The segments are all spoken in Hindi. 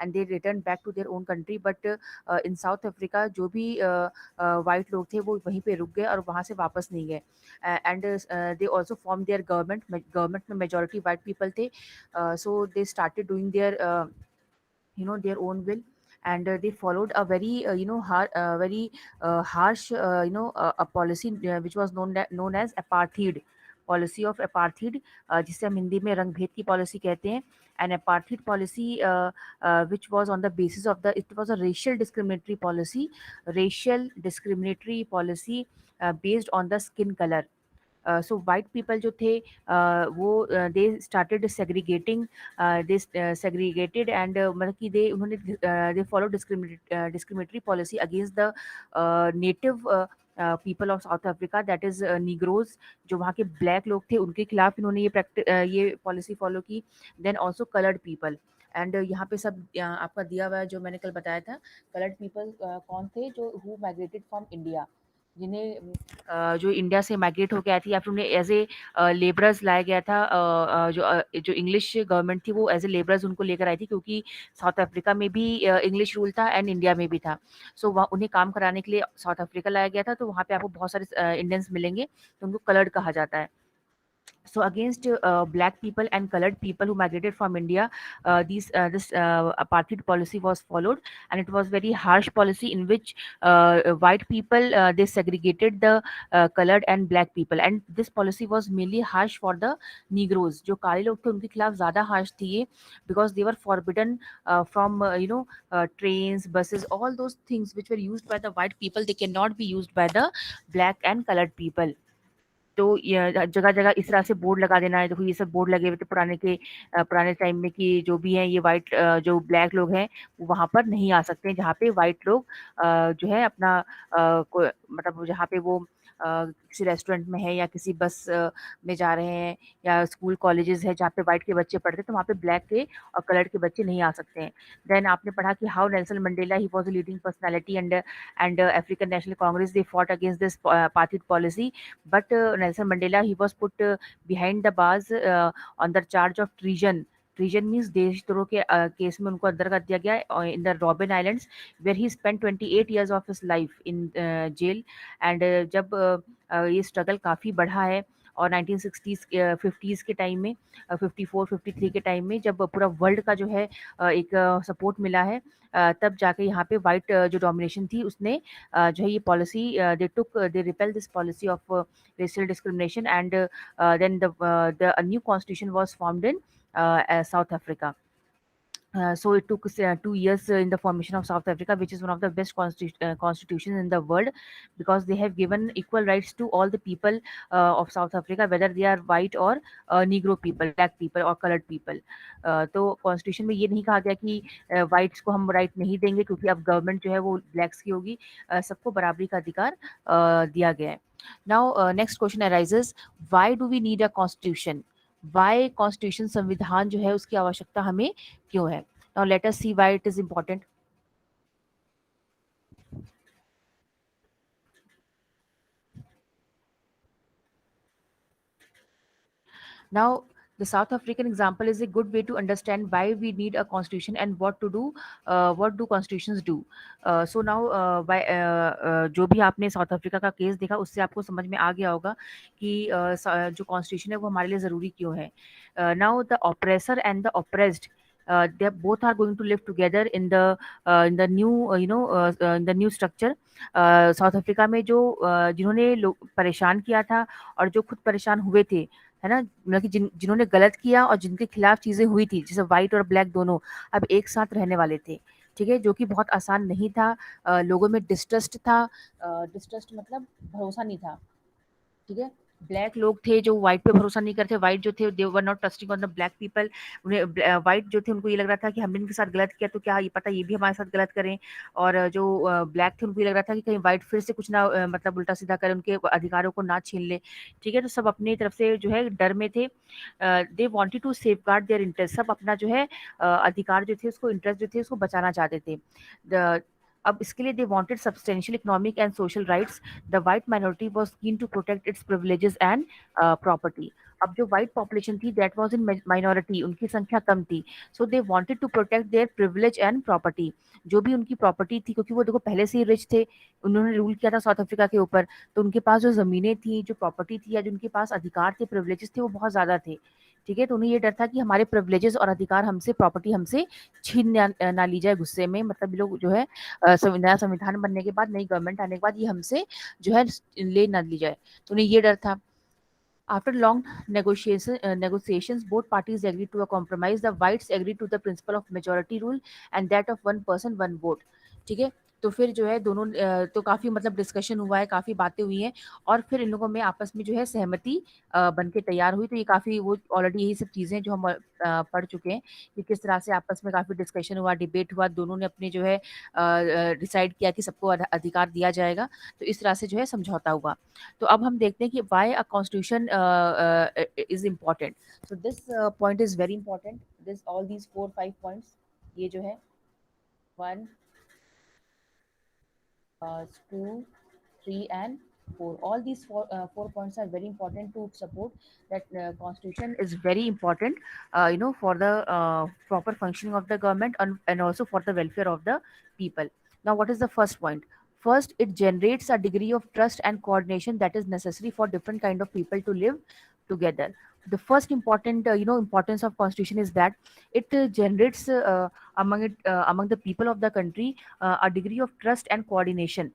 And they return back to their own country, but in South Africa जो भी वाइट लोग थे वो वहीं पे रुक गए और वहाँ से वापस नहीं गए. And they also form their government में मेजोरिटी वाइट पीपल थे. So they started doing their their own will, and they followed a very very harsh a policy which was known as apartheid, policy of apartheid, जिसे हम हिंदी में रंग भेद की पॉलिसी कहते हैं. An apartheid policy which was on the basis of the it was a racial discriminatory policy based on the skin color. So white people जो थे वो they started segregating, they segregated and मतलब कि दे उन्होंने they follow discriminatory policy against the native people of south Africa, that is Negroes. जो वहाँ के ब्लैक लोग थे उनके खिलाफ इन्होंने ये पॉलिसी फॉलो की. Then also coloured people. And यहाँ पे सब आपका दिया हुआ है जो मैंने कल बताया था. कलर्ड पीपल कौन थे? जो हु माइग्रेटेड फ्रॉम इंडिया, जिन्हें जो इंडिया से माइग्रेट होकर आई थी, या फिर उन्हें एज ए लेबरर्स लाया गया था. जो इंग्लिश गवर्नमेंट थी वो एज ए लेबरर्स उनको लेकर आई थी, क्योंकि साउथ अफ्रीका में भी इंग्लिश रूल था एंड इंडिया में भी था. सो वहाँ उन्हें काम कराने के लिए साउथ अफ्रीका लाया गया था. तो वहाँ पे आपको बहुत सारे इंडियंस मिलेंगे, तो उनको कलर्ड कहा जाता है. So against black people and colored people who migrated from India, this apartheid policy was followed, and it was very harsh policy in which white people they segregated the colored and black people, and this policy was mainly harsh for the Negroes. जो काले लोग थे उनके खिलाफ ज़्यादा harsh थी ये, because they were forbidden from trains, buses, all those things which were used by the white people, they cannot be used by the black and colored people. तो ये जगह जगह इस तरह से बोर्ड लगा देना है. देखो ये सब बोर्ड लगे हुए थे पुराने टाइम में, कि जो भी हैं ये वाइट जो ब्लैक लोग हैं वो वहाँ पर नहीं आ सकते हैं, जहाँ पे वाइट लोग जो है अपना मतलब जहाँ पे वो किसी रेस्टोरेंट में है या किसी बस में जा रहे हैं, या स्कूल कॉलेजेस है जहाँ पे वाइट के बच्चे पढ़ते हैं, तो वहाँ पे ब्लैक के और कलर के बच्चे नहीं आ सकते हैं. देन आपने पढ़ा कि how Nelson Mandela he was a leading personality and African national Congress they fought against this party policy. But Nelson Mandela, he was put behind the bars on the charge of treason. Treason means देशद्रोह के केस में उनको अंदर कर दिया गया in the Robben Islands, where he spend 28 years of his life in jail. And जब ये स्ट्रगल काफ़ी बढ़ा है, और 1960s 50s के टाइम में 54 53 के टाइम में जब पूरा वर्ल्ड का जो है एक सपोर्ट मिला है, तब जाके यहाँ पे वाइट जो डोमिनेशन थी उसने जो है ये policy they repel this policy of racial discrimination, and then the a new constitution was formed in South Africa. So it took 2 years in the formation of South Africa, which is one of the best constitutions in the world, because they have given equal rights to all the people of South Africa, whether they are white or Negro people, black people or colored people. तो कॉन्स्टिट्यूशन में ये नहीं कहा गया कि वाइट्स को हम राइट नहीं देंगे क्योंकि अब गवर्नमेंट जो है वो ब्लैक्स की होगी. सबको बराबरी का अधिकार दिया गया है. Now next question arises, why do we need a constitution? Why constitution, संविधान जो है उसकी आवश्यकता हमें क्यों है? Now let us see why it is important. Now, the South African example is a good way to understand why we need a constitution and what to do. What do constitutions do? So now, जो भी आपने साउथ अफ्रीका का केस देखा उससे आपको समझ में आ गया होगा कि जो कॉन्स्टिट्यूशन है वो हमारे लिए ज़रूरी क्यों है. Now the oppressor and the oppressed, they both are going to live together in the new in the new structure. South Africa में जो जिन्होंने लोग परेशान किया था और जो खुद परेशान हुए थे, है ना, मतलब कि जिन्होंने गलत किया और जिनके खिलाफ चीज़ें हुई थी, जैसे वाइट और ब्लैक दोनों अब एक साथ रहने वाले थे. ठीक है, जो कि बहुत आसान नहीं था. लोगों में डिस्ट्रस्ट था. डिस्ट्रस्ट मतलब भरोसा नहीं था. ठीक है, ब्लैक लोग थे जो व्हाइट पे भरोसा नहीं करते. व्हाइट जो थे they were not trusting on the black people. उन्हें व्हाइट जो थे उनको ये लग रहा था कि हमने इनके साथ गलत किया तो क्या ये पता ये भी हमारे साथ गलत करें. और जो ब्लैक थे उनको ये लग रहा था कि कहीं व्हाइट फिर से कुछ ना मतलब उल्टा सीधा करे, उनके अधिकारों को ना छीन ले. ठीक है, तो सब अपनी तरफ से जो है डर में थे. They wanted to safeguard their interest. सब अपना जो है अधिकार जो थे उसको, इंटरेस्ट जो थे उसको बचाना चाहते थे. अब इसके लिए they wanted substantial economic and social rights. The white minority was keen to protect its privileges and property. अब जो व्हाइट पॉपुलेशन थी दैट वाज इन माइनॉरिटी, उनकी संख्या कम थी। So they wanted to protect their privilege and property, जो भी उनकी प्रॉपर्टी थी, क्योंकि वो देखो पहले से ही रिच थे, उन्होंने रूल किया था साउथ अफ्रीका के ऊपर, तो उनके पास जो ज़मीनें थी, जो प्रॉपर्टी थी, या जो उनके पास अधिकार थे, प्रिविलेजेस थे, वो बहुत ज़्यादा थे। ठीक है, तो उन्हें ये डर था कि हमारे प्रिविलेजेस और अधिकार हमसे, प्रॉपर्टी हमसे छीन ना ली जाए गुस्से में, मतलब ये लोग जो है नया संविधान बनने के बाद, नई गवर्नमेंट आने के बाद ये हमसे जो है ले ना ली जाए, तो उन्हें ये डर था। After long negotiations, both parties agreed to a compromise. The whites agreed to the principle of majority rule and that of one person one vote. ठीक है, तो फिर जो है दोनों तो काफी मतलब डिस्कशन हुआ है, काफी बातें हुई हैं, और फिर इन लोगों में आपस में जो है सहमति बन के तैयार हुई। तो ये काफी वो ऑलरेडी यही सब चीजें जो हम पढ़ चुके हैं कि किस तरह से आपस में काफी डिस्कशन हुआ, डिबेट हुआ, दोनों ने अपने जो है डिसाइड किया कि सबको अधिकार दिया जाएगा, तो इस तरह से जो है समझौता हुआ। तो अब हम देखते हैं कि why a constitution is important. So this point is very important, this all these 4 5 points, ये जो है 1 2 3 and 4, all these four points are very important to support that constitution is very important, for the proper functioning of the government, and also for the welfare of the people. Now what is the first point? First, it generates a degree of trust and coordination that is necessary for different kind of people to live together. The first important importance of constitution is that it generates among the people of the country a degree of trust and coordination.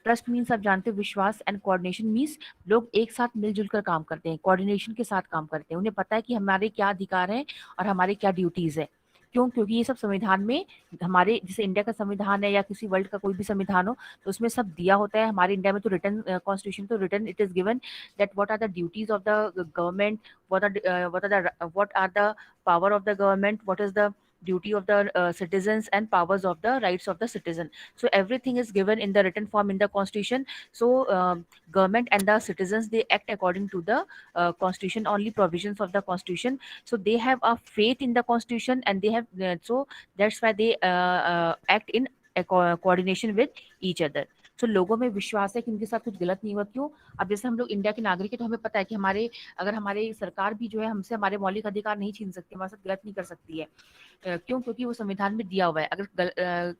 Trust means आप जानते हो विश्वास, एंड कोऑर्डिनेशन मीन्स लोग एक साथ मिलजुल कर काम करते हैं, कोऑर्डिनेशन के साथ काम करते हैं, उन्हें पता है कि हमारे क्या अधिकार हैं और हमारे क्या ड्यूटीज है। क्यों? क्योंकि ये सब संविधान में, हमारे जैसे इंडिया का संविधान है या किसी वर्ल्ड का कोई भी संविधान हो, तो उसमें सब दिया होता है। हमारे इंडिया में तो रिटर्न कॉन्स्टिट्यूशन, तो written it is given that what are the duties of the government, what are the power of the government, what is the duty of the citizens, and powers of the rights of the citizen. So everything is given in the written form in the constitution. So government and the citizens, they act according to the constitution, only provisions of the constitution. So they have a faith in the constitution, and they have so that's why they act in coordination with each other. तो लोगों में विश्वास है कि उनके साथ कुछ गलत नहीं हुआ। क्यों? अब जैसे हम लोग इंडिया के नागरिक है, तो हमें पता है कि हमारे, अगर हमारे सरकार भी जो है हमसे हमारे मौलिक अधिकार नहीं छीन सकती, हमारे साथ गलत नहीं कर सकती है। क्यों? क्योंकि वो संविधान में दिया हुआ है। अगर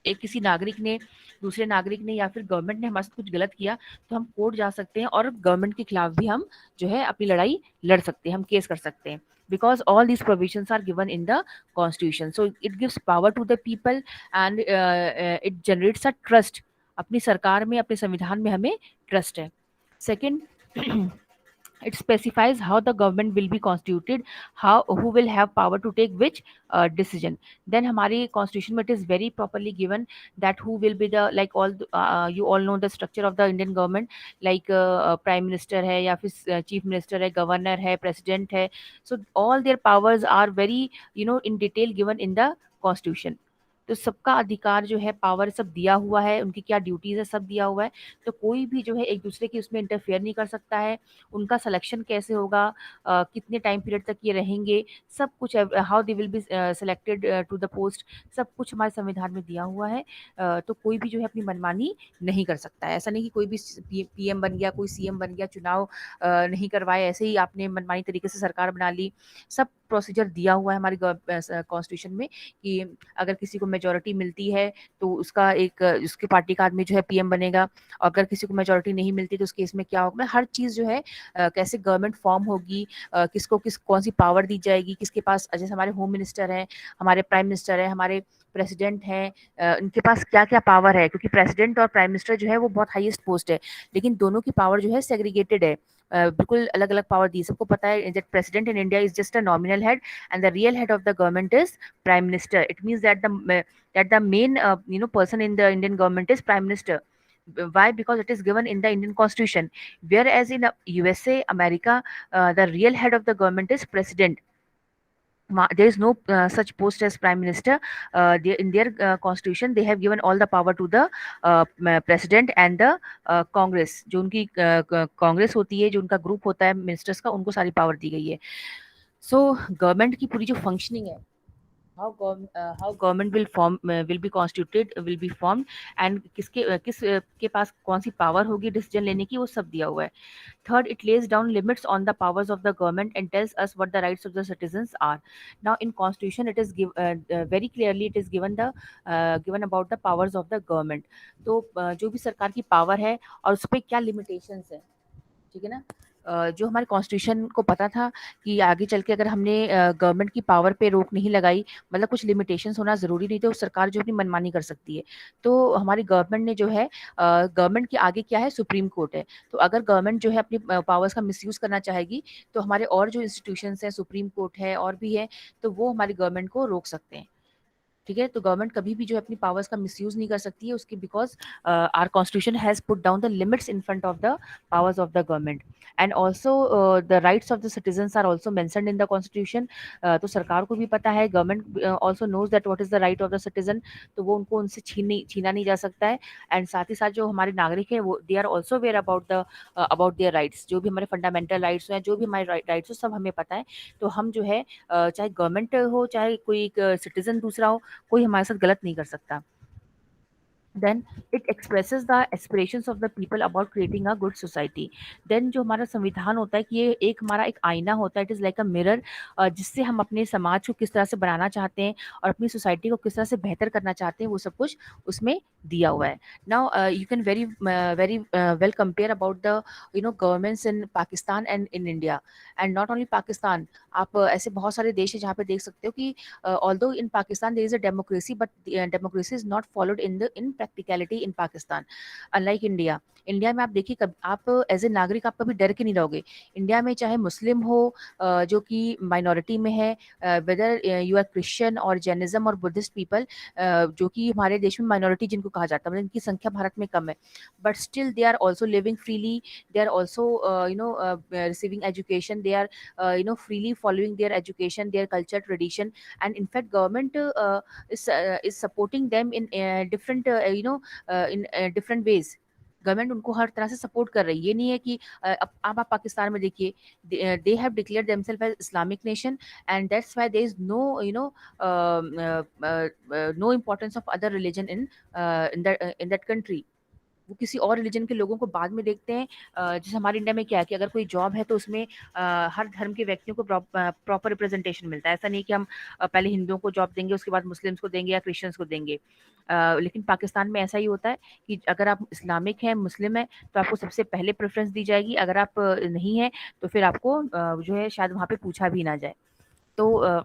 एक किसी नागरिक ने, दूसरे नागरिक ने, या फिर गवर्नमेंट ने हमारे साथ कुछ गलत किया, तो हम कोर्ट जा सकते हैं और गवर्नमेंट के खिलाफ भी हम जो है अपनी लड़ाई लड़ सकते हैं, हम केस कर सकते हैं, because all these provisions are given in the constitution. So it gives power to the people, and it generates a trust. अपनी सरकार में, अपने संविधान में हमें ट्रस्ट है। Second, it specifies how the government will be constituted, how who will have power to take which decision. Then हमारी constitution में it is very properly given that who will be the, like all you all know the structure of the Indian government, like prime minister है, या फिर chief minister है, governor है, president है, so all their powers are very in detail given in the constitution. तो सबका अधिकार जो है, पावर सब दिया हुआ है, उनकी क्या ड्यूटीज है सब दिया हुआ है। तो कोई भी जो है एक दूसरे की उसमें इंटरफेयर नहीं कर सकता है। उनका सिलेक्शन कैसे होगा, कितने टाइम पीरियड तक ये रहेंगे, सब कुछ, how they will be selected to the post, सब कुछ हमारे संविधान में दिया हुआ है। तो कोई भी जो है अपनी मनमानी नहीं कर सकता है। ऐसा नहीं कि कोई भी पीएम बन गया, कोई सीएम बन गया, चुनाव नहीं करवाए, ऐसे ही आपने मनमानी तरीके से सरकार बना ली। सब प्रोसीजर दिया हुआ है हमारी कॉन्स्टिट्यूशन में कि अगर किसी को मेजोरिटी मिलती है तो उसका एक उसकी पार्टी का आदमी जो है पीएम बनेगा, और अगर किसी को मेजोरिटी नहीं मिलती तो उस केस में क्या होगा, हर चीज़ जो है कैसे गवर्नमेंट फॉर्म होगी, किसको कौन सी पावर दी जाएगी, किसके पास, जैसे हमारे होम मिनिस्टर हैं, हमारे प्राइम मिनिस्टर हैं, हमारे प्रेसिडेंट हैं, इनके पास क्या क्या पावर है, क्योंकि प्रेसिडेंट और प्राइम मिनिस्टर जो है वो बहुत हाईएस्ट पोस्ट है, लेकिन दोनों की पावर जो है सेग्रीगेटेड है। बिल्कुल अलग अलग पावर दी, सबको पता है that president in India is just a nominal head, and the real head of the government is prime minister. It means that the main person in the Indian government is prime minister. Why? Because it is given in the Indian constitution, whereas in USA, America, the real head of the government is president. There is no such post as prime minister. In their constitution they have given all the power to the president and the congress. जो उनकी कांग्रेस होती है, जो उनका ग्रुप होता है मिनिस्टर्स का, उनको सारी पावर दी गई है। सो गवर्नमेंट की पूरी जो फंक्शनिंग है, how government will be constituted, will be formed, and किस के पास कौन सी पावर होगी डिसीजन लेने की, वो सब दिया हुआ है. Third, it lays down limits on the powers of the government and tells us what the rights of the citizens are. Now, in Constitution, it is very clearly it is given about the powers of the government. तो जो भी सरकार की पावर है और उस पर क्या लिमिटेशंस है, ठीक है ना. जो हमारे कॉन्स्टिट्यूशन को पता था कि आगे चल के अगर हमने गवर्नमेंट की पावर पे रोक नहीं लगाई, मतलब कुछ लिमिटेशंस होना ज़रूरी नहीं थे, उस सरकार जो अपनी मनमानी कर सकती है. तो हमारी गवर्नमेंट ने जो है, गवर्नमेंट के आगे क्या है, सुप्रीम कोर्ट है. तो अगर गवर्नमेंट जो है अपनी पावर्स का मिसयूज़ करना चाहेगी, तो हमारे और जो इंस्टीट्यूशंस हैं, सुप्रीम कोर्ट है और भी है, तो वो हमारी गवर्नमेंट को रोक सकते हैं. ठीक है. तो गवर्नमेंट कभी भी जो है अपनी पावर्स का मिसयूज नहीं कर सकती है उसकी, because our constitution has put down the limits in front of the powers of the government. And also the rights of the citizens are also mentioned in the constitution. तो सरकार को भी पता है, government also knows that what is the right of the citizen, तो वो उनको उनसे छीना नहीं जा सकता है. एंड साथ ही साथ जो हमारे नागरिक हैं, वो they are also aware about their rights. जो भी हमारे फंडामेंटल राइट्स हैं, जो भी हमारे राइट्स हो, सब हमें पता है. तो हम जो है, चाहे गवर्नमेंट हो, चाहे कोई सिटीजन दूसरा हो, कोई हमारे साथ गलत नहीं कर सकता. Then it expresses the aspirations of the people about creating a good society. देन जो हमारा संविधान होता है, कि ये एक हमारा एक आईना होता है, it is like a mirror, जिससे हम अपने समाज को किस तरह से बनाना चाहते हैं और अपनी सोसाइटी को किस तरह से बेहतर करना चाहते हैं, वो सब कुछ उसमें दिया हुआ है. Now you can very well compare about the governments in Pakistan and in India. And not only Pakistan, आप ऐसे बहुत सारे देश हैं जहाँ पे देख सकते हो कि although in Pakistan there is a democracy, but democracy is not followed in practicality in Pakistan, unlike India. India में आप देखिए, कब आप एज ए नागरिक आप कभी डर के नहीं रहोगे. इंडिया में चाहे मुस्लिम हो, जो कि माइनॉरिटी में है, वेदर यू आर क्रिश्चियन और जैनिज्म और बुद्धिस्ट पीपल, जो कि हमारे देश में माइनॉरिटी जिनको कहा जाता है, मतलब इनकी संख्या भारत में कम है, but still they are also living freely. They are also receiving education. They are freely following their education, their culture, tradition, and in fact government is supporting them in different in different ways. Government उनको हर तरह से सपोर्ट कर रही है. ये नहीं है कि अब आप पाकिस्तान में देखिए, they have declared themselves as Islamic nation, and that's why there is no no importance of other religion in that country. वो किसी और रिलीजन के लोगों को बाद में देखते हैं. जैसे हमारे इंडिया में क्या है कि अगर कोई जॉब है तो उसमें हर धर्म के व्यक्तियों को प्रॉपर रिप्रेजेंटेशन मिलता है. ऐसा नहीं कि हम पहले हिंदुओं को जॉब देंगे, उसके बाद मुस्लिम्स को देंगे या क्रिश्चियंस को देंगे. लेकिन पाकिस्तान में ऐसा ही होता है कि अगर आप इस्लामिक हैं, मुस्लिम हैं, तो आपको सबसे पहले प्रेफरेंस दी जाएगी. अगर आप नहीं है तो फिर आपको जो है शायद वहाँ पे पूछा भी ना जाए. तो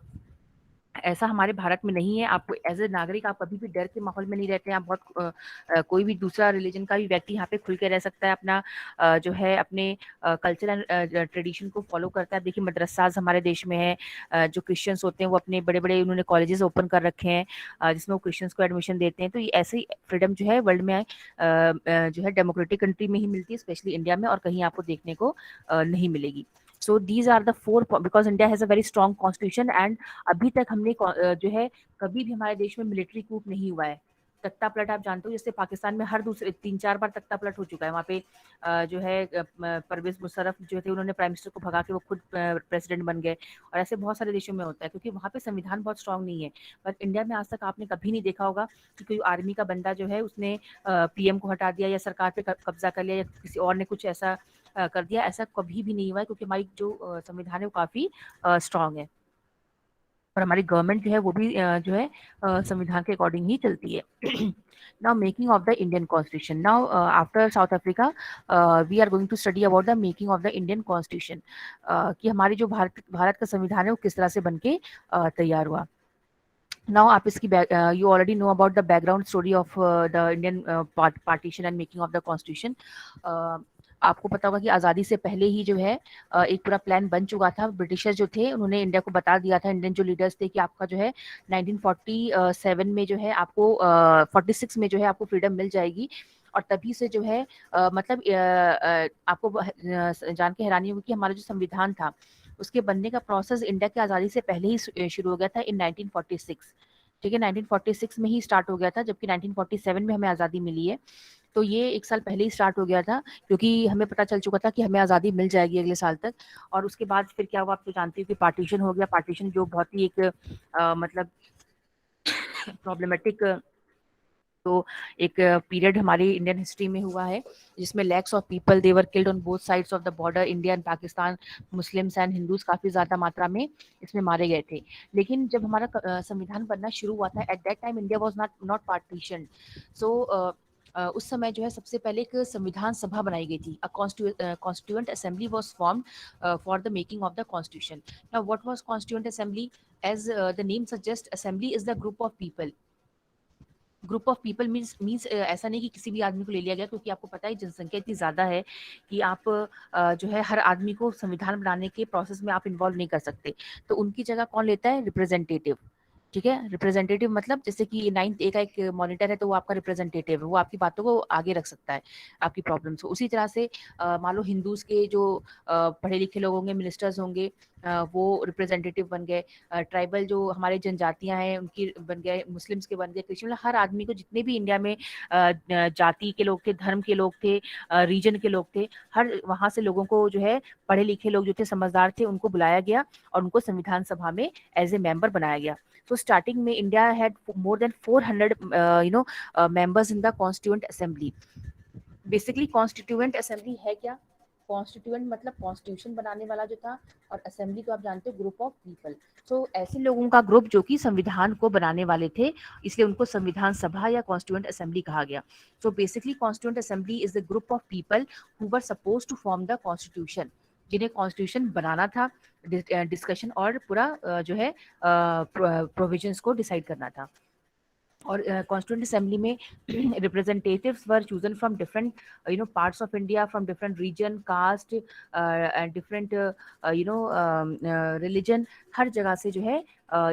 ऐसा हमारे भारत में नहीं है. आप एज ए नागरिक आप कभी भी डर के माहौल में नहीं रहते हैं. आप कोई भी दूसरा रिलीजन का भी व्यक्ति यहाँ पे खुल के रह सकता है, अपना जो है अपने कल्चर एंड ट्रेडिशन को फॉलो करता है. देखिए मदरसाज हमारे देश में है, जो क्रिश्चियंस होते हैं वो अपने बड़े बड़े उन्होंने कॉलेजेस ओपन कर रखे हैं, जिसमें वो क्रिश्चियंस को एडमिशन देते हैं. तो ये ऐसे ही फ्रीडम जो है वर्ल्ड में जो है डेमोक्रेटिक कंट्री में ही मिलती है, स्पेशली इंडिया में, और कहीं आपको देखने को नहीं मिलेगी. So these are the four, because India has a very strong constitution. And अभी तक हमने जो है कभी भी हमारे देश में मिलिट्री कूप नहीं हुआ है. तख्ता पलट आप जानते हो, जैसे पाकिस्तान में हर दूसरे 3-4 बार तख्ता पलट हो चुका है. वहाँ पे जो है परवेज मुशर्रफ जो थे, उन्होंने प्राइम मिनिस्टर को भगा के वो खुद प्रेसिडेंट बन गए. और ऐसे बहुत सारे देशों में होता है, क्योंकि वहाँ पे संविधान बहुत स्ट्रांग नहीं है. बट इंडिया में आज तक आपने कभी नहीं देखा होगा कि कोई आर्मी का बंदा जो है उसने पीएम को हटा दिया या सरकार पे कब्जा कर लिया या किसी और ने कुछ ऐसा कर दिया. ऐसा कभी भी नहीं हुआ है, क्योंकि हमारी जो संविधान है वो काफ़ी स्ट्रांग है. और हमारी गवर्नमेंट जो है वो भी जो है संविधान के अकॉर्डिंग ही चलती है. Now making of the Indian constitution. Now after South Africa we are going to study about the making of the Indian constitution, कि हमारी जो भारत का संविधान है वो किस तरह से बन के तैयार हुआ. नाउ आप इसकी you already know about the background story of the Indian partition and making of the constitution. आपको पता होगा कि आज़ादी से पहले ही जो है एक पूरा प्लान बन चुका था. ब्रिटिशर्स जो थे उन्होंने इंडिया को बता दिया था, इंडियन जो लीडर्स थे, कि आपका जो है 1947 में जो है आपको 46 में जो है आपको फ्रीडम मिल जाएगी. और तभी से जो है मतलब आपको जान के हैरानी होगी कि हमारा जो संविधान था उसके बनने का प्रोसेस इंडिया की आज़ादी से पहले ही शुरू हो गया था, इन 1946. ठीक है, 1946 में ही स्टार्ट हो गया था, जबकि 1947 में हमें आज़ादी मिली है. तो ये 1 साल पहले ही स्टार्ट हो गया था, क्योंकि हमें पता चल चुका था कि हमें आज़ादी मिल जाएगी अगले साल तक. और उसके बाद फिर क्या हुआ आप तो जानते हो कि पार्टीशन हो गया. पार्टीशन जो बहुत ही एक मतलब प्रॉब्लमेटिक तो एक पीरियड हमारी इंडियन हिस्ट्री में हुआ है जिसमें lakhs of people they were killed on both sides of the border, India and Pakistan, Muslims and Hindus काफी ज्यादा मात्रा में इसमें मारे गए थे। लेकिन जब हमारा संविधान बनना शुरू हुआ था, at that time India was not not partition. सो उस समय जो है सबसे पहले एक संविधान सभा बनाई गई थी। Constituent assembly was formed for the making of the constitution. Now what was constituent assembly? As the name suggest, assembly is the group of people. Group of people means ऐसा नहीं कि किसी भी आदमी को ले लिया गया, क्योंकि आपको पता है जनसंख्या इतनी ज़्यादा है कि आप जो है हर आदमी को संविधान बनाने के प्रोसेस में आप इन्वॉल्व नहीं कर सकते। तो उनकी जगह कौन लेता है? रिप्रेजेंटेटिव। ठीक है, रिप्रेजेंटेटिव मतलब जैसे कि नाइन्थ ए का एक मॉनिटर है, तो वो आपका रिप्रेजेंटेटिव है, वो आपकी बातों को आगे रख सकता है, आपकी प्रॉब्लम्स को। उसी तरह से मान लो हिंदूज के जो पढ़े लिखे लोग होंगे, मिनिस्टर्स होंगे, वो रिप्रेजेंटेटिव बन गए। ट्राइबल जो हमारे जनजातियां हैं उनकी बन गए, मुस्लिम्स के बन गए, क्रिश्चियन, मतलब हर आदमी को, जितने भी इंडिया में जाति के लोग थे, धर्म के लोग थे, रीजन के लोग थे, हर वहां से लोगों को जो है पढ़े लिखे लोग जो थे, समझदार थे, उनको बुलाया गया और उनको संविधान सभा में एज ए मेंबर बनाया गया। So starting में India had more than 400 members in the Constituent Assembly. Basically constituent assembly है क्या? कॉन्स्टिट्यूएंट मतलब कॉन्स्टिट्यूशन बनाने वाला जो था, और असेंबली को आप जानते हो ग्रुप ऑफ पीपल। सो ऐसे लोगों का ग्रुप जो कि संविधान को बनाने वाले थे, इसलिए उनको संविधान सभा या कॉन्स्टिट्यूएंट असेंबली कहा गया। So basically constituent assembly is the group of people who were suppose to form the constitution, जिन्हें कॉन्स्टिट्यूशन बनाना था, डिस्कशन और पूरा जो है प्रोविजंस को डिसाइड करना था। और कॉन्स्टिट्यूंट असेंबली में representatives were chosen from different parts of India, from different region, caste and different religion. हर जगह से जो है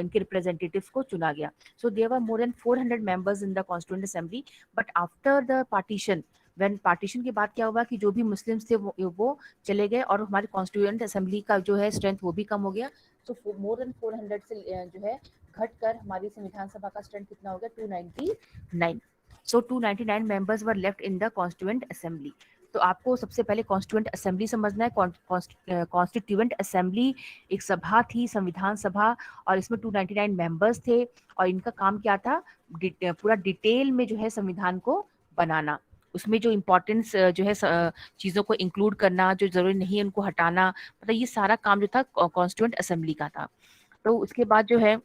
इनके रिप्रेजेंटेटिव्स को चुना गया। So there were more than 400 members in the constituent assembly. But after the partition, when partition के बाद क्या हुआ कि जो भी मुस्लिम्स थे वो चले गए, और हमारे कॉन्स्टिट्यूंट असेंबली का जो है स्ट्रेंथ वो भी कम हो गया। सो मोर देन 400 से जो है घटकर हमारी संविधान सभा का स्ट्रेंथ कितना हो गया? 299। सो 299 members were left in the constituent assembly. तो आपको सबसे पहले कॉन्स्टिट्यूएंट असेंबली समझना है। कॉन्स्टिट्यूएंट असेंबली एक सभा थी, संविधान सभा, और इसमें 299 मेंबर्स थे, और इनका काम क्या था? पूरा डिटेल में जो है संविधान को बनाना, उसमें जो इम्पोर्टेंस जो है चीज़ों को इंक्लूड करना, जो जरूरी नहीं है उनको हटाना, मतलब ये सारा काम जो था कॉन्स्टिट्यूएंट असेंबली का था। तो उसके बाद जो है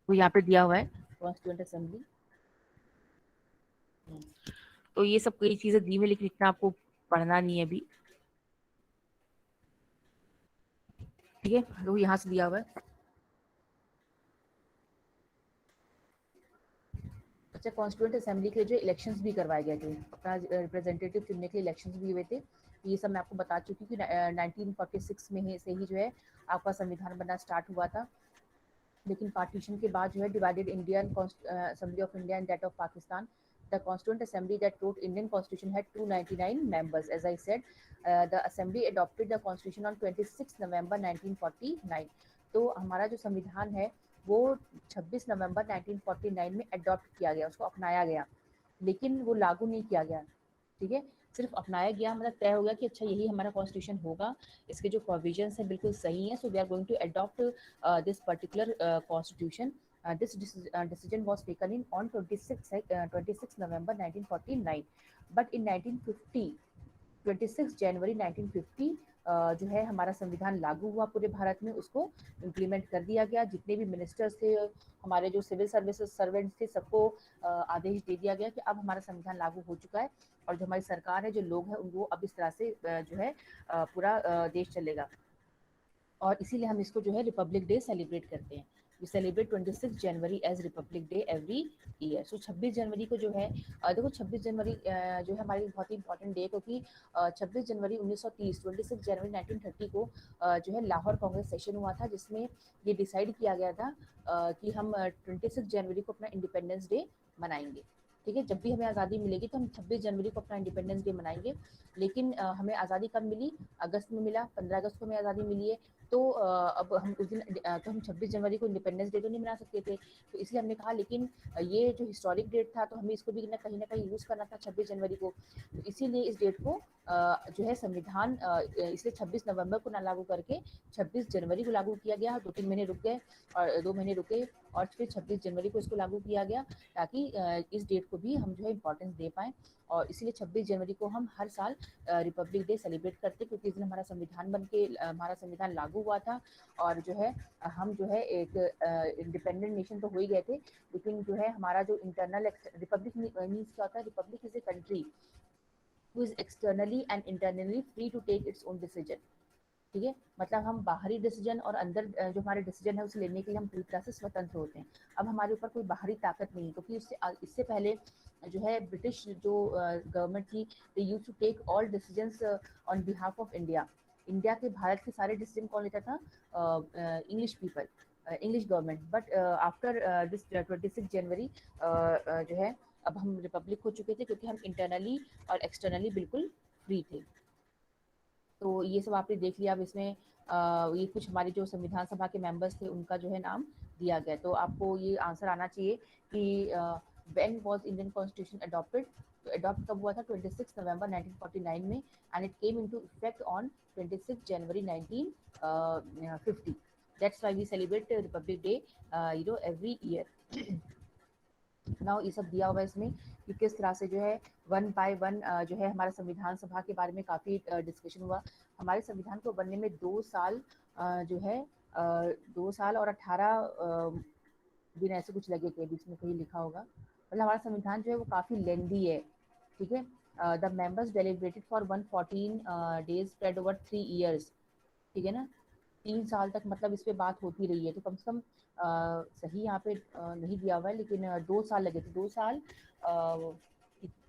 वो यहाँ पे दिया हुआ है, कॉन्स्टिट्यूएंट असेंबली। तो ये सब कई चीजें दी हुई, लेकिन इतना आपको पढ़ना नहीं है अभी। ठीक है, तो यहाँ से दिया हुआ है। अच्छा, कॉन्स्टिट्यूएंट असेंबली के लिए जो इलेक्शंस भी करवाए गए थे, अपना रिप्रेजेंटेटिव चुनने के लिए इलेक्शंस भी हुए थे। ये सब मैं आपको बता चुकी कि 1946 में ही से ही जो है आपका संविधान बनना स्टार्ट हुआ था। लेकिन पार्टीशन के बाद जो है divided Indian assembly of India and that of Pakistan, the constituent assembly that wrote Indian constitution had 299 members. As I said, the assembly adopted the constitution on 26 November 1949. तो हमारा जो संविधान है वो 26 नवंबर 1949 में अडॉप्ट किया गया, उसको अपनाया गया, लेकिन वो लागू नहीं किया गया। ठीक है, सिर्फ अपनाया गया, मतलब तय हो गया कि अच्छा यही हमारा कॉन्स्टिट्यूशन होगा, इसके जो प्रोविजंस है बिल्कुल सही है, so we are going to adopt this particular constitution. This decision was taken in on 26 November 1949. But in 1950, 26 January 1950 जो है हमारा संविधान लागू हुआ पूरे भारत में, उसको इम्प्लीमेंट कर दिया गया। जितने भी मिनिस्टर्स थे, हमारे जो सिविल सर्विसेज सर्वेंट्स थे, सबको आदेश दे दिया गया कि अब हमारा संविधान लागू हो चुका है, और जो हमारी सरकार है, जो लोग हैं, वो अब इस तरह से जो है पूरा देश चलेगा। और इसीलिए हम इसको जो है रिपब्लिक डे सेलिब्रेट करते हैं। We celebrate 26 January as republic day every year. So 26 जनवरी को जो है देखो 26 जनवरी जो है हमारी बहुत ही इंपॉर्टेंट डे, क्योंकि 26 जनवरी 1930, 26 जनवरी 1930 को जो है लाहौर कांग्रेस सेशन हुआ था, जिसमें ये डिसाइड किया गया था कि हम 26 जनवरी को अपना इंडिपेंडेंस डे मनाएंगे। ठीक है, जब भी हमें आज़ादी मिलेगी तो हम 26 जनवरी को अपना इंडिपेंडेंस डे मनाएंगे। लेकिन हमें आज़ादी कब मिली? अगस्त में मिला, 15 अगस्त को हमें आज़ादी मिली है। तो अब हम उस दिन तो हम 26 जनवरी को इंडिपेंडेंस डे तो नहीं मना सकते थे, तो इसलिए हमने कहा लेकिन ये जो हिस्टोरिक डेट था, तो हमें इसको भी ना कहीं यूज़ करना था 26 जनवरी को। तो इसीलिए इस डेट को जो है संविधान इसलिए 26 नवंबर को ना लागू करके 26 जनवरी को लागू किया गया। 2-3 महीने रुक गए, और 2 महीने रुके, और फिर 26 जनवरी को इसको लागू किया गया, ताकि इस डेट को भी हम जो है इम्पोर्टेंस दे पाएँ। और इसीलिए 26 जनवरी को हम हर साल रिपब्लिक डे सेलिब्रेट करते हैं, क्योंकि इस दिन हमारा संविधान बन के हमारा संविधान लागू हुआ था। और जो है हम जो है एक इंडिपेंडेंट नेशन तो हो ही गए थे, लेकिन जो है हमारा जो इंटरनल रिपब्लिक मीन्स क्या होता है, republic is a country who is externally and internally free to take its own decision. ठीक है, मतलब हम बाहरी डिसीजन और अंदर जो हमारे डिसीजन है उसे लेने के लिए हम पूरी तरह से स्वतंत्र होते हैं। अब हमारे ऊपर कोई बाहरी ताकत नहीं है, क्योंकि उससे इससे पहले जो है ब्रिटिश जो गवर्नमेंट थी, they used to take all decisions on behalf of India. India के, भारत के सारे डिसीजन कौन लेता था? English people, English government. But after this 26 जनवरी जो है अब हम रिपब्लिक हो चुके थे, क्योंकि हम इंटरनली और एक्सटर्नली बिल्कुल फ्री थे। तो ये सब आपने देख लिया। अब इसमें ये कुछ हमारे जो संविधान सभा के मेंबर्स थे उनका जो है नाम दिया गया। तो आपको ये आंसर आना चाहिए कि when was Indian constitution adopted. तो अडॉप्ट कब हुआ था? 26 नवंबर 1949 में, and it came into effect on 26 January 1950। That's why we celebrate Republic day every year. Now ये सब दिया हुआ है इसमें कि किस तरह से जो है वन बाय वन जो है हमारा संविधान सभा के बारे में काफ़ी डिस्कशन हुआ। हमारे संविधान को बनने में 2 साल जो है 2 साल और 18 दिन ऐसे कुछ लगे थे, बीच में कहीं लिखा होगा। मतलब हमारा संविधान जो है वो काफ़ी लेंदी है। ठीक है, the members deliberated for 114 days spread over 3 years. ठीक है ना, 3 साल तक मतलब इस पे बात होती रही है। तो कम से कम सही यहाँ पे नहीं दिया हुआ है, लेकिन 2 साल लगे थे। 2 साल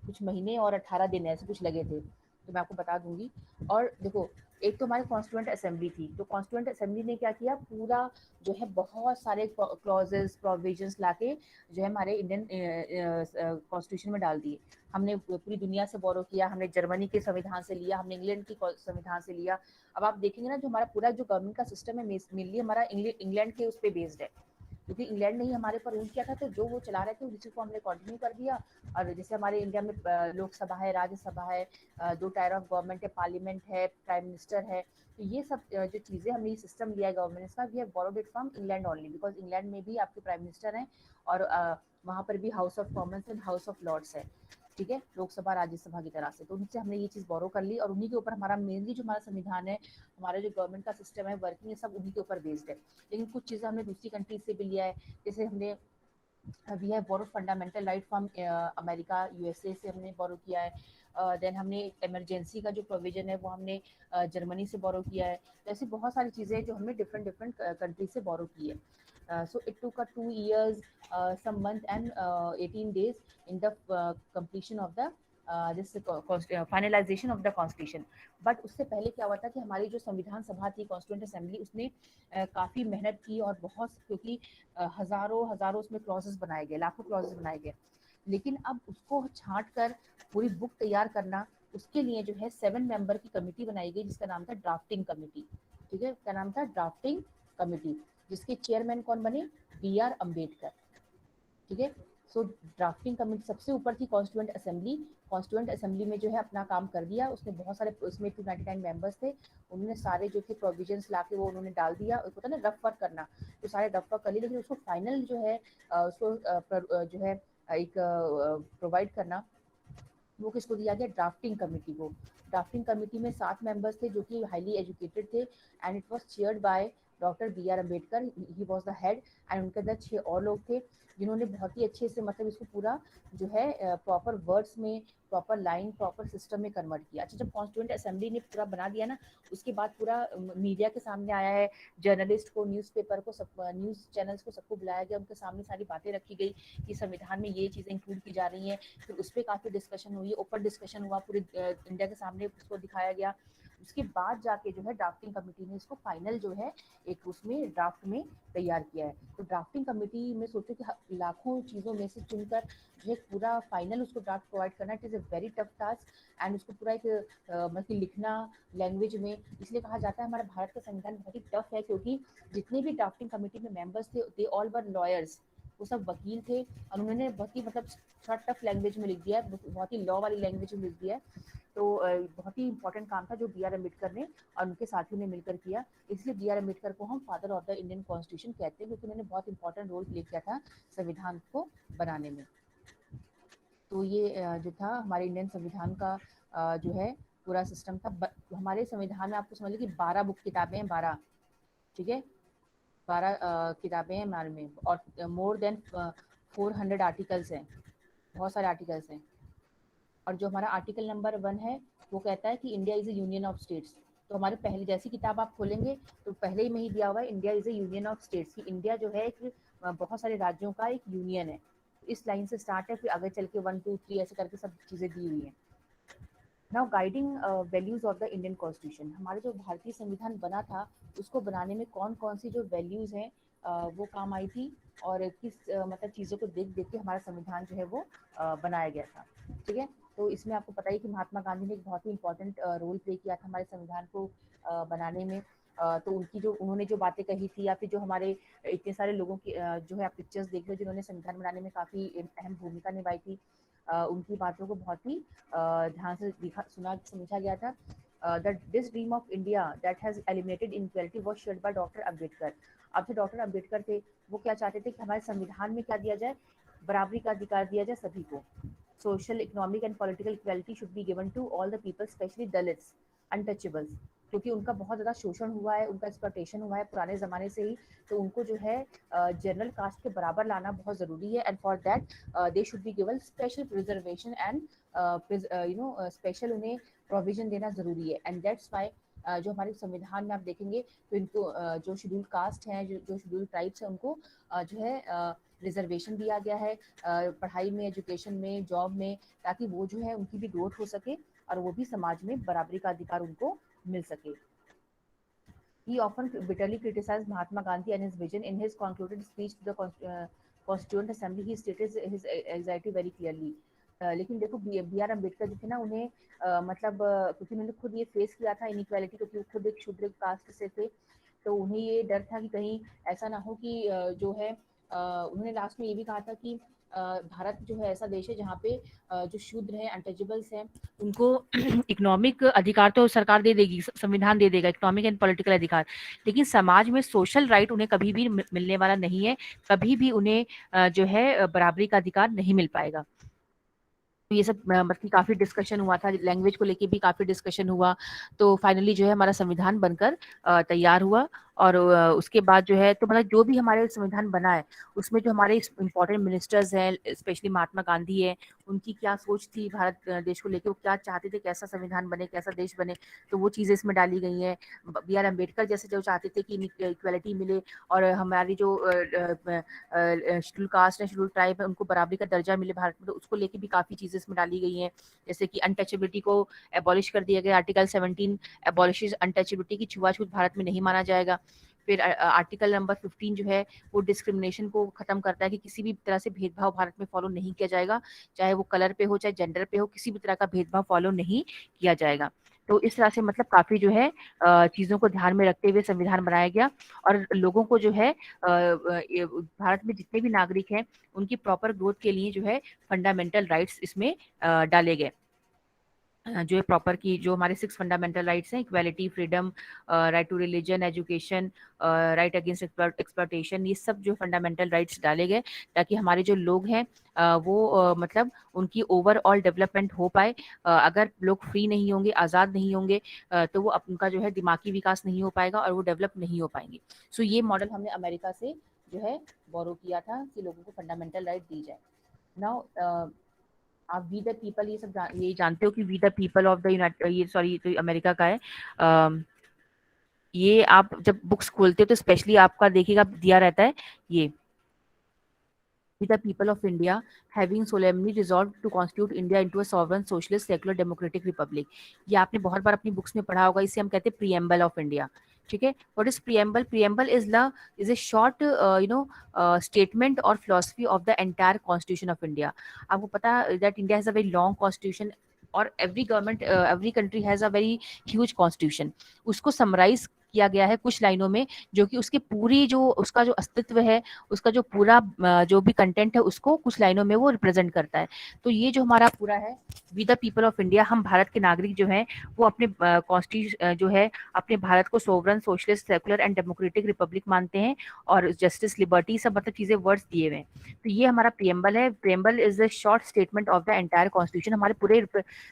कुछ महीने और 18 दिन ऐसे कुछ लगे थे, तो मैं आपको बता दूंगी। और देखो, एक तो हमारी कॉन्स्टिट्यूंट असेंबली थी, तो कॉन्स्टिट्यूंट असेंबली ने क्या किया, पूरा जो है बहुत सारे क्लॉजेस प्रोविजंस लाके जो है हमारे इंडियन कॉन्स्टिट्यूशन में डाल दिए। हमने पूरी दुनिया से बोरो किया, हमने जर्मनी के संविधान से लिया, हमने इंग्लैंड की संविधान से लिया। अब आप देखेंगे ना, जो हमारा पूरा जो गवर्नमेंट का सिस्टम है मेनली हमारा इंग्लैंड के उस पर बेस्ड है, क्योंकि इंग्लैंड ने ही हमारे पर रूल किया था। तो जो वो चला रहे थे उसी को हमने कंटिन्यू कर दिया। और जैसे हमारे इंडिया में लोकसभा है, राज्यसभा है, 2 टायर ऑफ गवर्नमेंट है, पार्लियामेंट है, प्राइम मिनिस्टर है। तो ये सब जो चीज़ें हमने ये सिस्टम लिया है गवर्नेंस का, we have borrowed it from England only, because England में भी आपके प्राइम मिनिस्टर हैं, और वहाँ पर भी House of Commons and House of Lords है। ठीक है, लोकसभा राज्यसभा की तरह से। तो उनसे हमने ये चीज़ बोरो कर ली, और उन्हीं के ऊपर हमारा मेनली जो हमारा संविधान है, हमारा जो गवर्नमेंट का सिस्टम है, वर्किंग है, सब उन्हीं के ऊपर बेस्ड है। लेकिन कुछ चीज़ें हमने दूसरी कंट्रीज से भी लिया है। जैसे हमने we have borrow fundamental right from America, USA से हमने बोरो किया है। देन हमने इमरजेंसी का जो प्रोविजन है वो हमने जर्मनी से बोरो किया है। तो ऐसी बहुत सारी चीज़ें जो हमने डिफरेंट डिफरेंट कंट्री से बोरो की है। So it took 2 years, some month and 18 days in the completion of the this finalisation of the constitution. But उससे पहले क्या हुआ था कि हमारी जो संविधान सभा थी, कॉन्स्टिट्यूंट असेंबली, उसने काफ़ी मेहनत की, और बहुत, क्योंकि हज़ारों हज़ारों उसमें क्लॉजेस बनाए गए, लाखों क्लॉजेस बनाए गए। लेकिन अब उसको छांट कर पूरी बुक तैयार करना, उसके लिए जो है 7 मेंबर की कमेटी बनाई गई, जिसका नाम था ड्राफ्टिंग कमेटी। ठीक है, क्या नाम था? ड्राफ्टिंग कमेटी, जिसके चेयरमैन कौन बने? B.R. अम्बेडकर। ठीक है, सो ड्राफ्टिंग कमेटी सबसे ऊपर थी कॉन्स्टिट्यूंट असेंबली। कॉन्स्टिट्यूंट असेंबली में जो है अपना काम कर दिया उसने, बहुत सारे, उसमें 299 मेंबर्स थे। उन्होंने सारे जो थे प्रोविजंस लाके वो उन्होंने डाल दिया। उसको था ना रफ वर्क करना, तो सारे रफ वर्क कर लिए, लेकिन उसको फाइनल जो है उसको जो है एक प्रोवाइड करना, वो किसको दिया गया? ड्राफ्टिंग कमेटी को। ड्राफ्टिंग कमेटी में 7 मेंबर्स थे जो कि हाईली एजुकेटेड थे, and it was chaired by doctor B.R. Ambedkar, he was the head. And उनके अंदर 6 और लोग थे, जिन्होंने बहुत ही अच्छे से, मतलब इसको पूरा जो है प्रॉपर वर्ड्स में, प्रॉपर लाइन, प्रॉपर सिस्टम में कन्वर्ट किया। अच्छा, जब कॉन्स्टिट्यूंट असेंबली ने पूरा बना दिया ना, उसके बाद पूरा मीडिया के सामने आया है, जर्नलिस्ट को, न्यूज़पेपर को, सब न्यूज़ चैनल्स को, सबको बुलाया गया, उनके सामने सारी बातें रखी गई कि संविधान में ये चीज़ें इंक्लूड की जा रही हैं। फिर उस पर काफ़ी डिस्कशन हुई, ओपन डिस्कशन हुआ, पूरे इंडिया के सामने उसको दिखाया गया। उसके बाद जाके जो है ड्राफ्टिंग कमेटी ने इसको फाइनल जो है एक उसमें ड्राफ्ट में तैयार किया है। तो ड्राफ्टिंग कमेटी में सोचो कि लाखों चीज़ों में से चुनकर जो है पूरा फाइनल उसको ड्राफ्ट प्रोवाइड करना, it is a very tough task. And उसको पूरा एक मतलब लिखना लैंग्वेज में, इसलिए कहा जाता है हमारा भारत का संविधान बहुत ही टफ है, क्योंकि जितने भी ड्राफ्टिंग कमेटी में मेंबर्स थे, दे ऑल वर लॉयर्स, वो सब वकील थे। और उन्होंने बहुत ही, मतलब थोड़ा टफ लैंग्वेज में लिख दिया है, बहुत ही लॉ वाली लैंग्वेज में लिख दिया है। तो बहुत ही इंपॉर्टेंट काम था जो बी आर अम्बेडकर ने और उनके साथियों ने मिलकर किया। इसलिए बी आर अम्बेडकर को हम father of the Indian constitution कहते हैं, क्योंकि उन्होंने बहुत इंपॉर्टेंट रोल प्ले किया था संविधान को बनाने में। तो ये जो था हमारे इंडियन संविधान का जो है पूरा सिस्टम था। हमारे संविधान में आपको समझ लीजिए कि 12 बुक किताबें हैं, 12, ठीक है, 12 किताबें हैं हमारे में, और मोर देन 400 आर्टिकल्स हैं, बहुत सारे आर्टिकल्स हैं। और जो हमारा आर्टिकल नंबर 1 है वो कहता है कि India is A union of states. तो हमारे पहले जैसी किताब आप खोलेंगे तो पहले ही में ही दिया हुआ है India is A union of states, कि इंडिया जो है एक बहुत सारे राज्यों का एक यूनियन है। इस लाइन से स्टार्ट है, फिर आगे चल के 1 2 3 ऐसे करके सब चीज़ें दी हुई हैं। Now guiding values of the Indian constitution, हमारे जो भारतीय संविधान बना था उसको बनाने में कौन कौन सी जो वैल्यूज हैं वो काम आई थी, और किस मतलब चीज़ों को देख देख के हमारा संविधान जो है वो बनाया गया था, ठीक है। तो इसमें आपको पता ही कि महात्मा गांधी ने एक बहुत ही इंपॉर्टेंट रोल प्ले किया था हमारे संविधान को बनाने में। तो उनकी जो उन्होंने जो बातें कही थी, या फिर जो हमारे इतने सारे लोगों की जो है आप पिक्चर्स देख लो जिन्होंने संविधान बनाने में काफ़ी अहम भूमिका निभाई थी, उनकी बातों को बहुत ही ध्यान से सुना समझा गया था। This dream of India that has eliminated inequality was shared by doctor Ambedkar. अब जो डॉक्टर अम्बेडकर थे वो क्या चाहते थे कि हमारे संविधान में क्या दिया जाए, बराबरी का अधिकार दिया जाए सभी को। Social economic and political equality should be given to all the people, specially Dalits, untouchables, क्योंकि उनका बहुत ज़्यादा शोषण हुआ है, उनका एक्सप्लॉटेशन हुआ है पुराने ज़माने से ही। तो उनको जो है जनरल कास्ट के बराबर लाना बहुत ज़रूरी है, and for that they should be given special reservation and special उन्हें प्रोविजन देना ज़रूरी है। एंड दैट्स वाई जो हमारे संविधान में आप देखेंगे तो इनको जो शेड्यूल कास्ट हैं, जो शेड्यूल ट्राइब्स हैं, उनको जो है रिजर्वेशन दिया गया है पढ़ाई में, एजुकेशन में, जॉब में, ताकि वो जो है उनकी भी ग्रोथ हो सके और वो भी समाज में बराबरी का अधिकार उनको मिल सके। He often bitterly criticized Mahatma Gandhi and his vision. In his concluded speech to the Constituent Assembly, he stated his anxiety very clearly. लेकिन देखो बी आर अम्बेडकर जो थे ना, उन्हें मतलब क्योंकि उन्होंने खुद ये फेस किया था इनइक्वालिटी, क्योंकि वो खुद एक शूद्र कास्ट से थे, तो उन्हें ये डर था कि कहीं ऐसा ना हो कि जो है उन्होंने लास्ट में ये भी कहा था कि भारत जो है ऐसा देश है जहाँ पे जो शूद्र हैं, अनटचेबल्स हैं, उनको इकोनॉमिक अधिकार तो सरकार दे देगी, संविधान दे देगा इकोनॉमिक एंड पॉलिटिकल अधिकार, लेकिन समाज में सोशल राइट उन्हें कभी भी मिलने वाला नहीं है, कभी भी उन्हें जो है बराबरी का अधिकार नहीं मिल पाएगा। ये सब मतलब काफ़ी डिस्कशन हुआ था, लैंग्वेज को लेके भी काफ़ी डिस्कशन हुआ। तो फाइनली जो है हमारा संविधान बनकर तैयार हुआ, और उसके बाद जो है तो मतलब जो भी हमारे संविधान बना है उसमें जो हमारे इम्पोर्टेंट मिनिस्टर्स हैं, स्पेशली महात्मा गांधी है, उनकी क्या सोच थी भारत देश को लेके, वो क्या चाहते थे, कैसा संविधान बने, कैसा देश बने, तो वो चीज़ें इसमें डाली गई हैं। बी आर अम्बेडकर जैसे जो चाहते थे कि इक्वलिटी मिले, और हमारी जो शेड्यूल कास्ट है, शेड्यूल ट्राइब है, उनको बराबरी का दर्जा मिले भारत में, तो उसको लेके भी काफ़ी चीज़ें इसमें डाली गई हैं। जैसे कि अनटचेबिलिटी को एबॉलिश कर दिया गया, आर्टिकल 17 एबॉलिशेस अनटचेबिलिटी, की छुआछूत भारत में नहीं माना जाएगा। फिर आर्टिकल नंबर 15 जो है वो डिस्क्रिमिनेशन को खत्म करता है, कि किसी भी तरह से भेदभाव भारत में फॉलो नहीं किया जाएगा, चाहे वो कलर पे हो, चाहे जेंडर पे हो, किसी भी तरह का भेदभाव फॉलो नहीं किया जाएगा। तो इस तरह से मतलब काफ़ी जो है चीज़ों को ध्यान में रखते हुए संविधान बनाया गया, और लोगों को जो है भारत में जितने भी नागरिक हैं उनकी प्रॉपर ग्रोथ के लिए जो है फंडामेंटल राइट्स इसमें डाले गए। जो है प्रॉपर की जो हमारे 6 फंडामेंटल राइट्स हैं, equality, freedom, right to religion, education, right against exploitation, ये सब जो फंडामेंटल राइट्स डाले गए, ताकि हमारे जो लोग हैं वो मतलब उनकी ओवरऑल डेवलपमेंट हो पाए। अगर लोग फ्री नहीं होंगे, आज़ाद नहीं होंगे, तो वो उनका जो है दिमागी विकास नहीं हो पाएगा और वो डेवलप नहीं हो पाएंगे। सो ये मॉडल हमने अमेरिका से जो है बोरो किया था कि लोगों को फंडामेंटल राइट दी जाए। नाउ आप वी द पीपल ये सब ये जानते हो कि we the people of the United, ये सॉरी तो अमेरिका का है। ये आप जब बुक्स खोलते हो तो स्पेशली आपका देखिएगा दिया रहता है ये, with the people of India having solemnly resolved to constitute India into a sovereign, socialist, secular, democratic republic। ये आपने बहुत बार अपनी बुक्स में पढ़ा होगा, इसे हम कहते हैं प्रीएम्बल ऑफ इंडिया। ठीक है, what is preamble? Preamble is a short statement और philosophy of the entire constitution of India. आपको पता that India has a very long constitution, और every government every country has a very huge constitution. उसको समराइज किया गया है कुछ लाइनों में, जो कि उसकी पूरी जो उसका जो अस्तित्व है, उसका जो पूरा जो भी कंटेंट है उसको कुछ लाइनों में वो रिप्रेजेंट करता है। तो ये जो हमारा पूरा है, we the people of India, हम भारत के नागरिक जो हैं वो अपने कॉन्स्टिट्यूशन जो है अपने भारत को sovereign, socialist, secular and democratic Republic मानते हैं, और जस्टिस, लिबर्टी, सब मतलब चीजें वर्ड्स दिए हुए हैं। तो ये हमारा प्रियम्बल है। Preamble is the short statement of the entire constitution, हमारे पूरे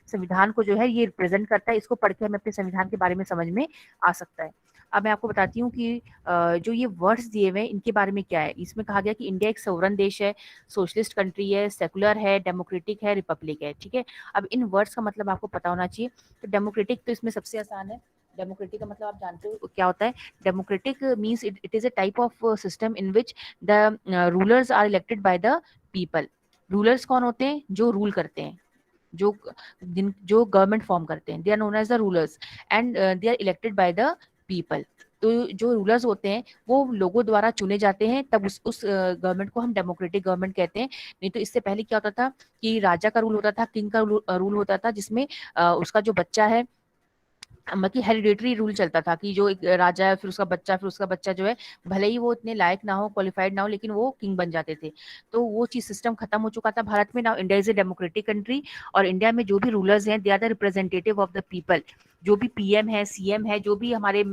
संविधान को जो है ये रिप्रेजेंट करता है। इसको पढ़ के हमें अपने संविधान के बारे में समझ में आ सकता है। अब मैं आपको बताती हूँ कि जो ये वर्ड्स दिए हुए हैं इनके बारे में क्या है। इसमें कहा गया कि इंडिया एक सोवरन देश है, सोशलिस्ट कंट्री है, सेकुलर है, डेमोक्रेटिक है, रिपब्लिक है। ठीक है, अब इन वर्ड्स का मतलब आपको पता होना चाहिए। तो डेमोक्रेटिक तो इसमें सबसे आसान है। डेमोक्रेटिक का मतलब आप जानते हो क्या होता है। Democratic means it is a type of system in which the rulers are elected by the people. Rulers कौन होते हैं? जो रूल करते हैं, जो जो गवर्नमेंट फॉर्म करते हैं, they are known as the rulers, and they are elected by the people. तो जो रूलर्स होते हैं वो लोगों द्वारा चुने जाते हैं, तब उस गवर्नमेंट को हम डेमोक्रेटिक गवर्नमेंट कहते हैं। नहीं तो इससे पहले क्या होता था कि राजा का रूल होता था, किंग का रूल होता था, जिसमें उसका जो बच्चा है, मतलब कि हेरिडेटरी रूल चलता था कि जो एक राजा है, फिर उसका बच्चा, फिर उसका बच्चा जो है, भले ही वो इतने लायक ना हो, क्वालिफाइड ना हो, लेकिन वो किंग बन जाते थे। तो वो चीज सिस्टम खत्म हो चुका था भारत में। Now India is a democratic country, और इंडिया में जो भी रूलर्स हैं they are the representative of the people. जो भी पीएम है, सीएम है, जो भी हमारे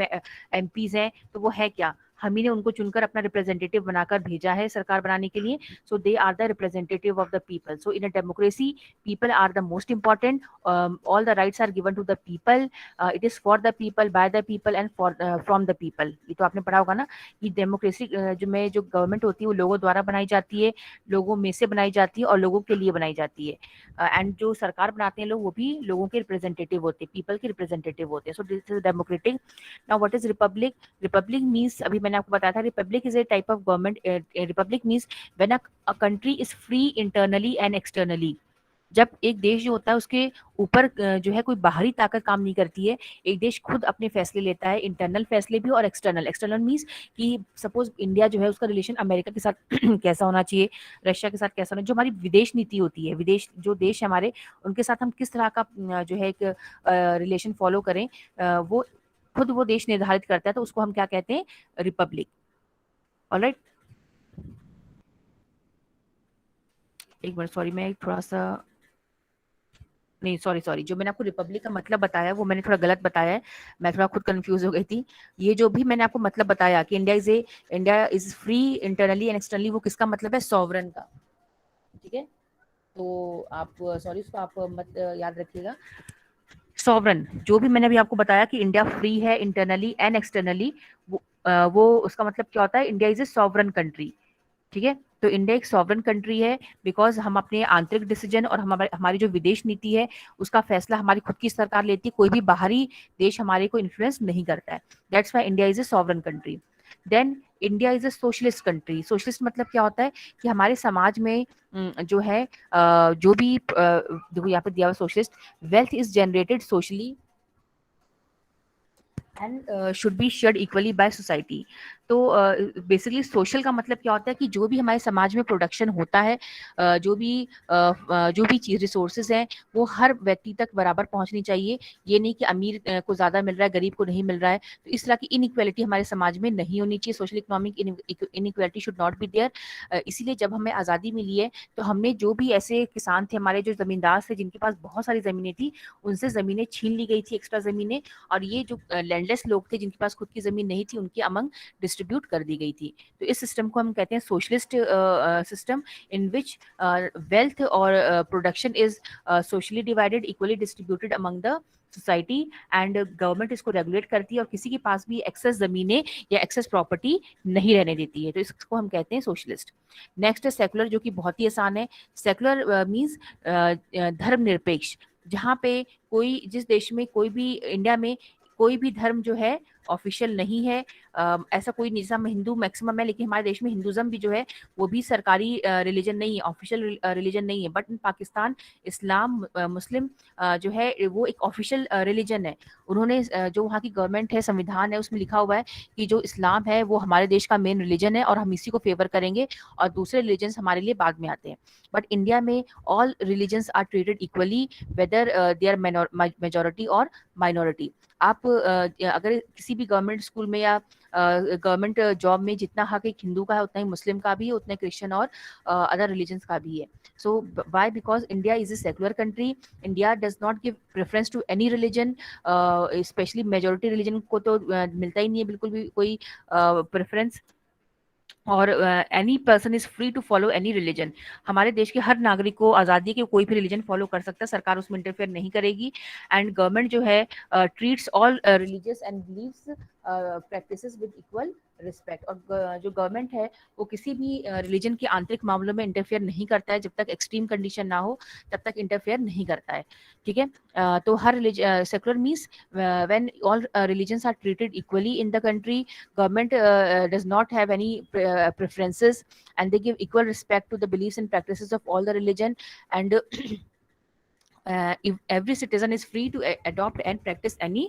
एमपीज हैं, तो वो है क्या, हम ही ने उनको चुनकर अपना रिप्रेजेंटेटिव बनाकर भेजा है सरकार बनाने के लिए। So they are the representative of the people. So in a democracy people are the most important. All the rights are given to the people. It is for the people, by the people and for from the people. ये तो आपने पढ़ा होगा ना कि डेमोक्रेसी जो में जो गवर्नमेंट होती है वो लोगों द्वारा बनाई जाती है, लोगों में से बनाई जाती है, और लोगों के लिए बनाई जाती है। एंड जो सरकार बनाते हैं लोग, वो भी लोगों के रिप्रेजेंटेटिव होते हैं, पीपल के रिप्रेजेंटेटिव होते हैं। So this is democratic. Now what is Republic? Republic means, अभी मैंने आपको बताया था, Republic is A type of government. Republic means when a country is free internally and externally. जब एक देश जो होता है उसके ऊपर जो है कोई बाहरी ताकत काम नहीं करती है, एक देश खुद अपने फैसले लेता है, इंटरनल फैसले भी और एक्सटर्नल। एक्सटर्नल मीन्स कि सपोज इंडिया जो है उसका रिलेशन अमेरिका के साथ कैसा होना चाहिए, रशिया के साथ कैसा होना, जो हमारी विदेश नीति होती है, विदेश जो देश है हमारे, उनके साथ हम किस तरह का जो है एक रिलेशन फॉलो करें, वो खुद वो देश निर्धारित करता है। तो उसको हम क्या कहते हैं? रिपब्लिक। ऑलराइट, एक मिनट, सॉरी, मैं थोड़ा सा, नहीं, सॉरी सॉरी, जो मैंने आपको रिपब्लिक का मतलब बताया वो मैंने थोड़ा गलत बताया है। मैं थोड़ा खुद कंफ्यूज हो गई थी। ये जो भी मैंने आपको मतलब बताया कि India is free internally and externally, वो किसका मतलब है? सॉवरन का। ठीक है, तो आप सॉरी उसको आप मत याद रखिएगा। सॉवरन, जो भी मैंने अभी आपको बताया कि इंडिया फ्री है इंटरनली एंड एक्सटर्नली, वो उसका मतलब क्या होता है? India is a sovereign country. ठीक है, तो इंडिया एक सॉवरन कंट्री है, बिकॉज हम अपने आंतरिक डिसीजन और हमारे हमारी जो विदेश नीति है उसका फैसला हमारी खुद की सरकार लेती है, कोई भी बाहरी देश हमारे को इन्फ्लुएंस नहीं करता है। That's why India is a sovereign country. Then India is a socialist country. Socialist मतलब क्या होता है कि हमारे समाज में जो है जो भी देखो यहाँ पे दिया हुआ socialist, wealth is generated socially and should be shared equally by society. तो बेसिकली सोशल का मतलब क्या होता है कि जो भी हमारे समाज में प्रोडक्शन होता है, जो भी चीज रिसोर्सेज हैं, वो हर व्यक्ति तक बराबर पहुंचनी चाहिए। ये नहीं कि अमीर को ज्यादा मिल रहा है, गरीब को नहीं मिल रहा है। तो इस तरह की इनइक्वालिटी हमारे समाज में नहीं होनी चाहिए। Social economic inequality should not be there. इसीलिए जब हमें आज़ादी मिली है तो हमने जो भी ऐसे किसान थे हमारे, जो जमींदार थे जिनके पास बहुत सारी जमीनें थी, उनसे जमीनें छीन ली गई थी, एक्स्ट्रा जमीनें। और ये जो लैंडलेस लोग थे जिनके पास खुद की जमीन नहीं थी, उनके अमंग डिस्ट्रीब्यूट कर दी गई थी। तो इस सिस्टम को हम कहते हैं socialist system, in which wealth और production is socially divided, equally distributed among the society, and government इसको रेगुलेट करती है और किसी के पास भी एक्सेस जमीनें या एक्सेस प्रॉपर्टी नहीं रहने देती है। तो इसको हम कहते हैं सोशलिस्ट। नेक्स्ट है सेकुलर, जो कि बहुत ही आसान है। सेकुलर मीन्स धर्मनिरपेक्ष। जहाँ पे कोई, जिस देश में कोई भी, इंडिया में कोई भी धर्म जो है ऑफिशियल नहीं है, ऐसा कोई नहीं, जैसा हम हिंदू मैक्सिमम है, लेकिन हमारे देश में हिंदुज़्म भी जो है वो भी सरकारी रिलीजन नहीं है, ऑफिशियल रिलीजन नहीं है। बट इन पाकिस्तान इस्लाम मुस्लिम जो है वो एक ऑफिशियल रिलीजन है। उन्होंने जो वहाँ की गवर्नमेंट है, संविधान है, उसमें लिखा हुआ है कि जो इस्लाम है वो हमारे देश का मेन रिलीजन है और हम इसी को फेवर करेंगे और दूसरे रिलीजन्स हमारे लिए बाद में आते हैं। बट इंडिया में all religions are treated equally, whether they are majority और माइनॉरिटी। आप अगर किसी भी गवर्नमेंट स्कूल में या गवर्नमेंट जॉब में जितना हक एक हिंदू का है उतना ही मुस्लिम का भी है, उतना क्रिश्चियन और अदर रिलीजन्स का भी है। So why? Because India is a secular country. India does not give preference to any religion, specially majority religion को तो मिलता ही नहीं है बिल्कुल भी कोई प्रेफरेंस। और any person is free to follow any religion. हमारे देश के हर नागरिक को आज़ादी है कि वो कोई भी रिलीजन फॉलो कर सकता है, सरकार उसमें इंटरफेयर नहीं करेगी। एंड गवर्नमेंट जो है treats all religious and beliefs practices with equal respect. और जो गवर्नमेंट है वो किसी भी रिलीजन के आंतरिक मामलों में इंटरफेयर नहीं करता है, जब तक एक्सट्रीम कंडीशन ना हो तब तक इंटरफेयर नहीं करता है। ठीक है। तो हर secular means when all religions are treated equally in the country, government does not have any preferences, and they give equal respect to the beliefs and practices of all the religion. And if every citizen is free to adopt and practice any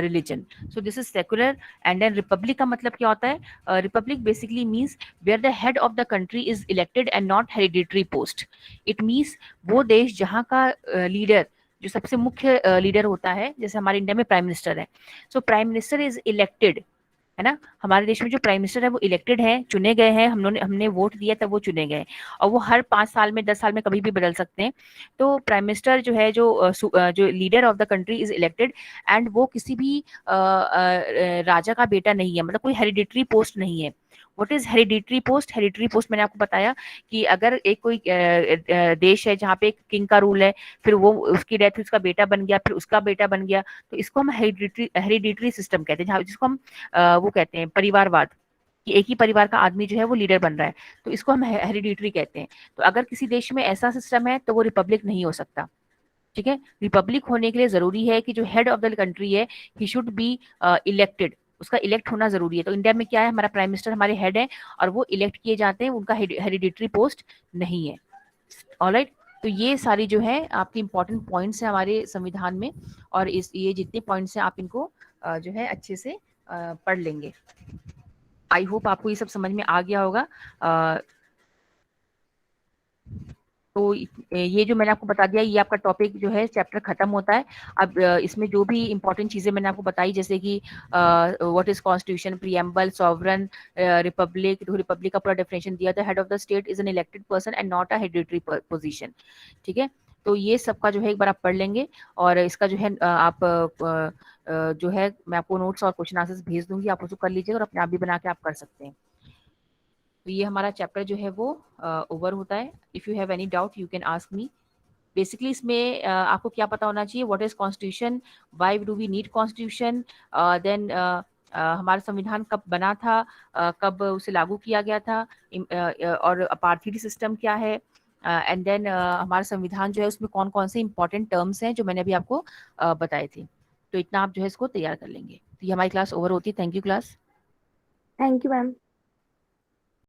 religion. So this is secular. And then republic का मतलब क्या होता है? Republic basically means where the head of the country is elected and not hereditary post. It means वो देश जहाँ का लीडर, जो सबसे मुख्य लीडर होता है, जैसे हमारे इंडिया में प्राइम मिनिस्टर है। So prime minister is elected, है ना। हमारे देश में जो प्राइम मिनिस्टर है वो इलेक्टेड है, चुने गए हैं, हमने वोट दिया तब वो चुने गए, और वो हर 5 साल में 10 साल में कभी भी बदल सकते हैं। तो प्राइम मिनिस्टर जो है, जो leader of the country is elected, and वो किसी भी राजा का बेटा नहीं है, मतलब कोई हेरिडिटरी पोस्ट नहीं है। What is hereditary post? Hereditary post मैंने आपको बताया कि अगर एक कोई देश है जहाँ पे एक किंग का रूल है, फिर वो उसकी डेथ उसका बेटा बन गया, फिर उसका बेटा बन गया, तो इसको हम हेरिडिटरी सिस्टम कहते हैं, जहाँ जिसको हम वो कहते हैं परिवारवाद, कि एक ही परिवार का आदमी जो है वो लीडर बन रहा है, तो इसको हम हेरिडिटरी कहते हैं। तो अगर किसी देश में ऐसा सिस्टम है तो वो रिपब्लिक नहीं हो सकता। ठीक है। रिपब्लिक होने के लिए जरूरी है कि जो हेड ऑफ द कंट्री है ही शुड बी इलेक्टेड, उसका इलेक्ट होना जरूरी है। तो इंडिया में क्या है, हमारा प्राइम मिनिस्टर हमारे हेड है और वो इलेक्ट किए जाते हैं, उनका हेरिडिटरी पोस्ट नहीं है। ऑलराइट। तो ये सारी जो है आपकी इंपॉर्टेंट पॉइंट्स है हमारे संविधान में, और इस ये जितने पॉइंट्स हैं आप इनको जो है अच्छे से पढ़ लेंगे। आई होप आपको ये सब समझ में आ गया होगा। तो ये जो मैंने आपको बता दिया, ये आपका टॉपिक जो है चैप्टर खत्म होता है। अब इसमें जो भी इंपॉर्टेंट चीजें मैंने आपको बताई, जैसे कि what is constitution, preamble, sovereign, Republic, तो रिपब्लिक का पूरा डेफिनेशन दिया था। Head of the state is an elected person and not a hereditary position. ठीक है। तो ये सबका जो है एक बार आप पढ़ लेंगे, और इसका जो है आप जो है मैं आपको नोट्स और क्वेश्चन आंसर्स भेज दूंगी, आप उसको कर लीजिएगा और अपने आप भी बना के आप कर सकते हैं। तो ये हमारा चैप्टर जो है वो ओवर होता है। If you have any doubt you can ask me. Basically इसमें आपको क्या पता होना चाहिए, what is constitution, why do we need constitution, then हमारा संविधान कब बना था, कब उसे लागू किया गया था, और अपार्थीड सिस्टम क्या है, एंड देन हमारा संविधान जो है उसमें कौन कौन से इंपॉर्टेंट टर्म्स हैं जो मैंने अभी आपको बताए थे। तो इतना आप जो है इसको तैयार कर लेंगे। तो ये हमारी क्लास ओवर होती है। Thank you class. Thank you ma'am.